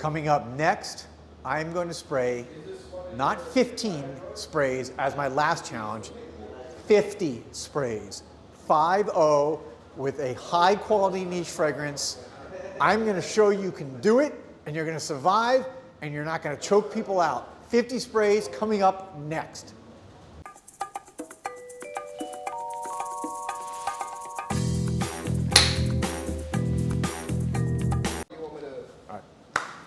Coming up next, I'm going to spray not 15 sprays as my last challenge, 50 sprays, 5-0 with a high quality niche fragrance. I'm going to show you can do it, and you're going to survive, and you're not going to choke people out. 50 sprays coming up next.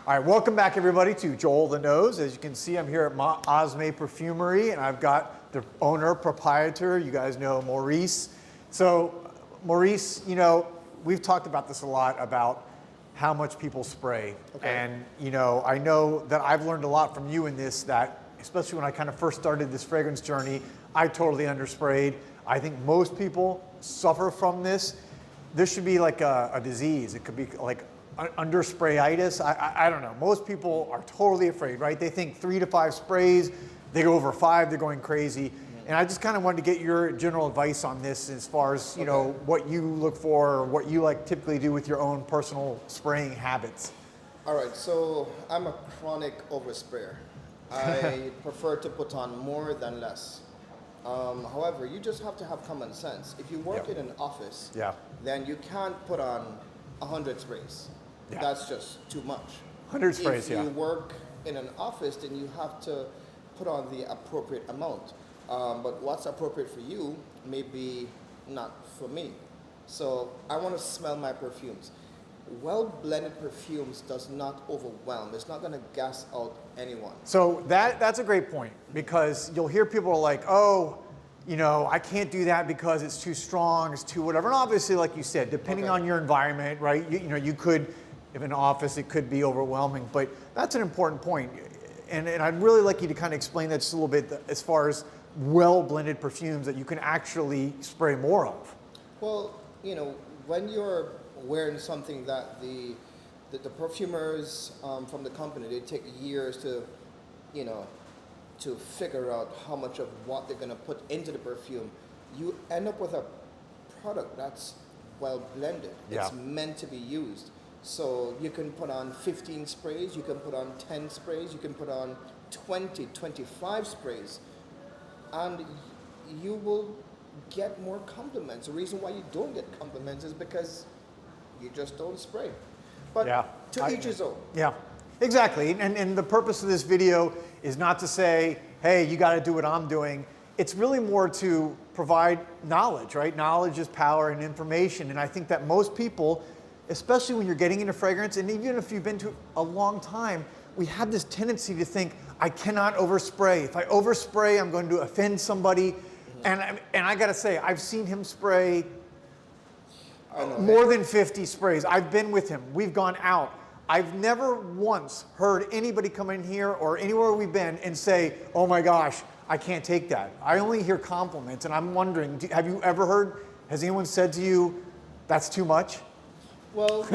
All right, welcome back everybody to Joel the Nose. As you can see, I'm here at Osme Perfumery, and I've got the owner, proprietor, you guys know Maurice. So Maurice, you know, we've talked about this a lot, about how much people spray. Okay. And you know that I've learned a lot from you in this, that especially when I kind of first started this fragrance journey, I totally undersprayed. I think most people suffer from this. This should be like a disease. It could be like undersprayitis. I don't know. Most people are totally afraid, right? They think 3 to 5 sprays, they go over 5, they're going crazy. And I just kind of wanted to get your general advice on this as far as, you know, what you look for, or what you like typically do with your own personal spraying habits. All right, so I'm a chronic oversprayer. I prefer to put on more than less. However, you just have to have common sense. If you work in an office, then you can't put on 100 sprays. That's just too much. 100 sprays, If you work in an office, then you have to put on the appropriate amount. But what's appropriate for you may be not for me. So I want to smell my perfumes. Well-blended perfumes does not overwhelm. It's not going to gas out anyone. So that's a great point, because you'll hear people like, oh, you know, I can't do that because it's too strong, it's too whatever. And obviously, like you said, depending on your environment, right? You know, you could, if in an office, it could be overwhelming. But that's an important point. And I'd really like you to kind of explain that just a little bit as far as well-blended perfumes that you can actually spray more of. Well, you know, when you're wearing something that the perfumers from the company, they take years to, you know, to figure out how much of what they're going to put into the perfume, you end up with a product that's well blended. It's meant to be used. So you can put on 15 sprays, you can put on 10 sprays, you can put on 20, 25 sprays, and you will get more compliments. The reason why you don't get compliments is because you just don't spray. But to each his own. Yeah, exactly. And the purpose of this video is not to say, hey, you got to do what I'm doing. It's really more to provide knowledge, right? Knowledge is power and information. And I think that most people, especially when you're getting into fragrance, and even if you've been to a long time, we have this tendency to think, I cannot overspray. If I overspray, I'm going to offend somebody. And I got to say, I've seen him spray more than 50 sprays. I've been with him. We've gone out. I've never once heard anybody come in here or anywhere we've been and say, oh my gosh, I can't take that. I only hear compliments, and I'm wondering, have you ever heard, has anyone said to you, that's too much? Well,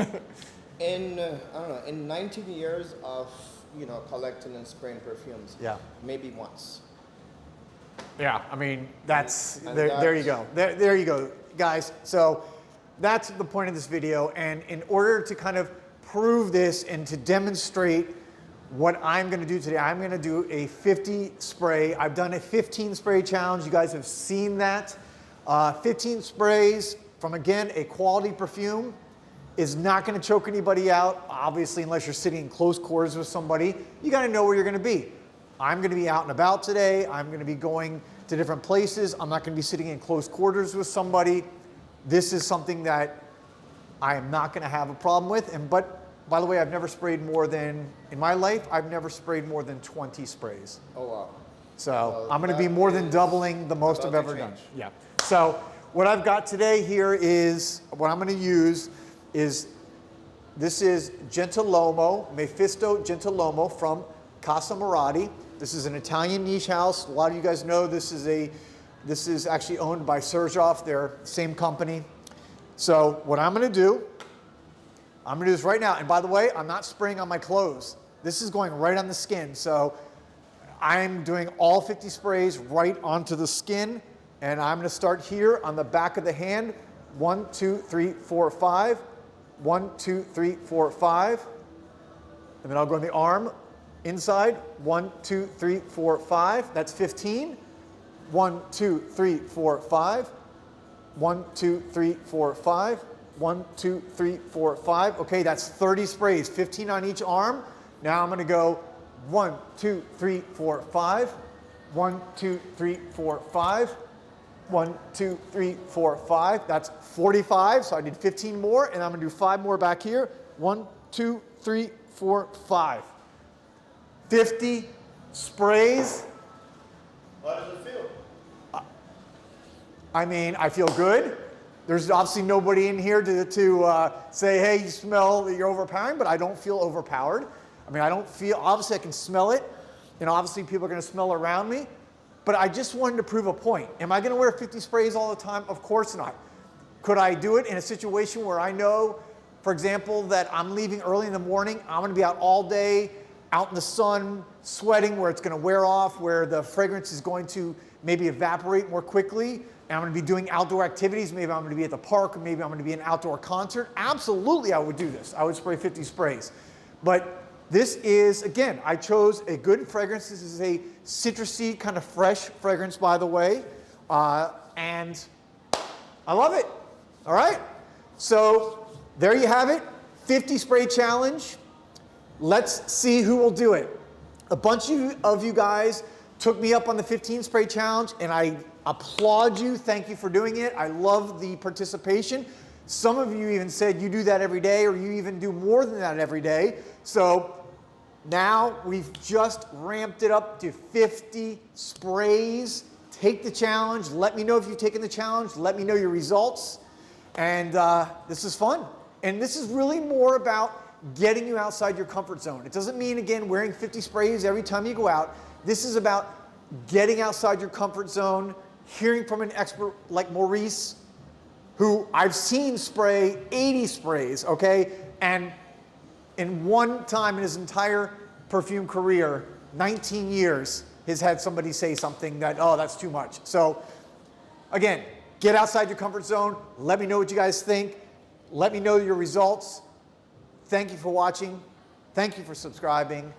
in, I don't know, in 19 years of, you know, collecting and spraying perfumes, maybe once. Yeah, I mean, there you go. There you go, guys. So that's the point of this video, and in order to kind of prove this and to demonstrate what I'm going to do today, I'm going to do a 50 spray. I've done a 15 spray challenge. You guys have seen that. 15 sprays from, again, a quality perfume is not going to choke anybody out, obviously, unless you're sitting in close quarters with somebody. You got to know where you're going to be. I'm going to be out and about today. I'm going to be going to different places. I'm not going to be sitting in close quarters with somebody. This is something that I am not going to have a problem with. But by the way, I've never sprayed more than, in my life, I've never sprayed more than 20 sprays. Oh, wow. So I'm going to be more than doubling the most I've ever done. Yeah. So what I've got today here is, what I'm going to use is, this is Gentilomo, Mephisto Gentilomo from Casa Morati. This is an Italian niche house. A lot of you guys know this is actually owned by Serjoff, their same company. So what I'm going to do this right now. And by the way, I'm not spraying on my clothes. This is going right on the skin. So I'm doing all 50 sprays right onto the skin. And I'm going to start here on the back of the hand. 1, 2, 3, 4, 5. 1, 2, 3, 4, 5. And then I'll go in the arm, inside, 1, 2, 3, 4, 5. That's 15. 1, 2, 3, 4, 5. 1, 2, 3, 4, 5. 1, 2, 3, 4, 5. Okay, that's 30 sprays, 15 on each arm. Now I'm going to go 1, 2, 3, 4, 5. 1, 2, 3, 4, 5. 1, 2, 3, 4, 5. That's 45. So I did 15 more, and I'm going to do 5 more back here. 1, 2, 3, 4, 5. 50 sprays. How does it feel? I mean, I feel good. There's obviously nobody in here to say, hey, you smell that you're overpowering, but I don't feel overpowered. I mean, I don't feel, obviously I can smell it. And obviously people are going to smell around me. But I just wanted to prove a point. Am I going to wear 50 sprays all the time? Of course not. Could I do it in a situation where I know, for example, that I'm leaving early in the morning, I'm going to be out all day, out in the sun, sweating, where it's going to wear off, where the fragrance is going to maybe evaporate more quickly, and I'm going to be doing outdoor activities, maybe I'm going to be at the park, or maybe I'm going to be at an outdoor concert? Absolutely I would do this. I would spray 50 sprays. But this is, again, I chose a good fragrance. This is a citrusy, kind of fresh fragrance, by the way, and I love it. All right? So there you have it, 50 spray challenge. Let's see who will do it. A bunch of you guys took me up on the 15 spray challenge, and I applaud you. Thank you for doing it. I love the participation. Some of you even said you do that every day, or you even do more than that every day. So now we've just ramped it up to 50 sprays. Take the challenge. Let me know if you've taken the challenge. Let me know your results. And this is fun. And this is really more about getting you outside your comfort zone. It doesn't mean, again, wearing 50 sprays every time you go out. This is about getting outside your comfort zone, hearing from an expert like Maurice, who I've seen spray 80 sprays, okay? And in one time in his entire perfume career, 19 years, has had somebody say something that, oh, that's too much. So again, get outside your comfort zone. Let me know what you guys think. Let me know your results. Thank you for watching. Thank you for subscribing.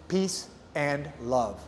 Peace and love.